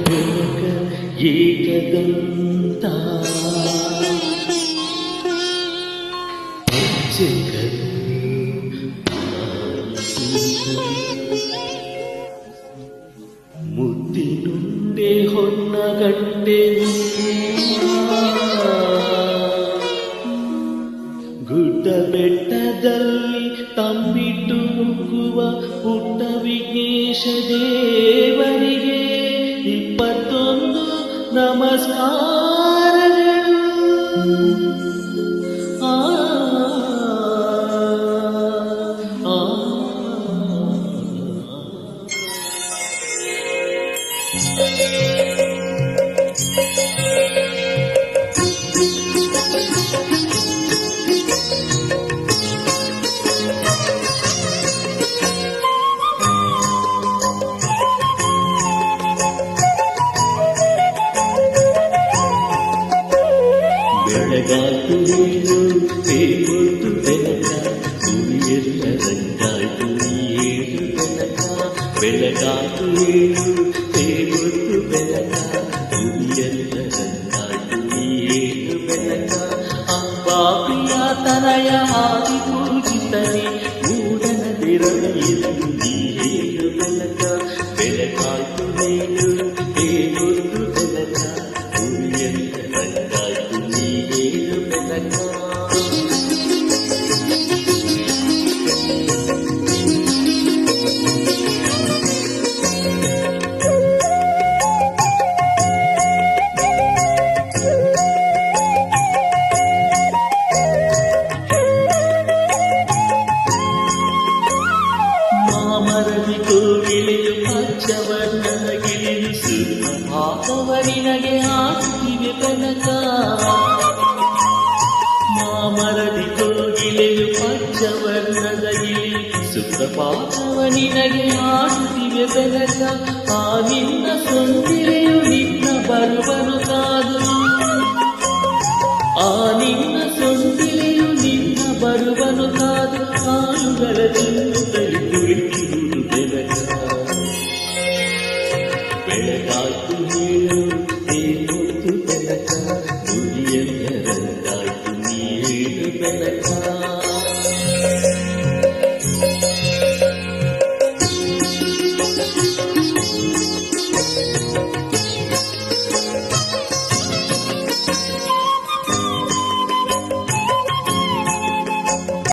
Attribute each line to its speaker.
Speaker 1: ಬೆಳಕ ಏಕದಂತ ಮುತ್ತಿನುಂಡೆ ಹೊನ್ನಗಂಟೆ ಗುಡ್ಡ ಬೆಟ್ಟದಲ್ಲಿ ತಂಬಿಟ್ಟು ಮುಗ್ಗುವ ಪುಟ್ಟ ವಿಘ್ನೇಶ ದೇವರಿಗೆ 21 ನಮಸ್ಕಾರಗಳು. ಬೆಳಗಾತು ನೀನು ತೇವೊಂದು ಬೆಳಕ ಸುರಿಯೆಲ್ಲ ರಂಗಾಯ್ತು ನೀರು ಬೆಳಕ. ಬೆಳಗಾತು ನೀನು ತೇವೊಂದು ಬೆಳಕ ಸುರಿಯೆಲ್ಲ ರಂಗಾಯ್ತು ನೀರು ಬೆಳಕ. ಅಂಬಾಪಿಯ ತನಯ ಆದಿ ಪೂಜಿತನೆ ಮೂಡನ ದಿರವಿಯಲು ನೀರು ಬೆಳಕ. ಬೆಳಗಾಯ್ತು ನೀನು ತೇವೊಂದು ಬೆಳಕ ಸುರಿಯೆಲ್ಲ ರಂಗಾಯ್ತು ನೀರು ಬೆಳಕ. ಮಾಮರದಿ ಕೋಗಿಲೆಯು ಪಚ್ಚವರ್ಣದ ಗಿಳಿಯು ಸುಪ್ರಭಾತವನಿನಗೆ ಹಾಡುತ್ತಿವೆ ಬೆಳಕ. ಮಾಮರದಿ ಕೋಗಿಲೆಯು ಪಚ್ಚವರ್ಣದ ಗಿಳಿಯು ಸುಪ್ರಭಾತವನಿನಗೆ ಹಾಡುತ್ತಿವೆ ಬೆಳಕ. ಆ ನಿನ್ನ ಸೊಂದಿಲೆಯು ನಿನ್ನ ಬರುವನು ಕಾದು. ಆ ನಿನ್ನ ಸೊಂದಿಲೆಯು ನಿನ್ನ ಬರುವನು ಕಾದು. ಕಾಲುಗಳ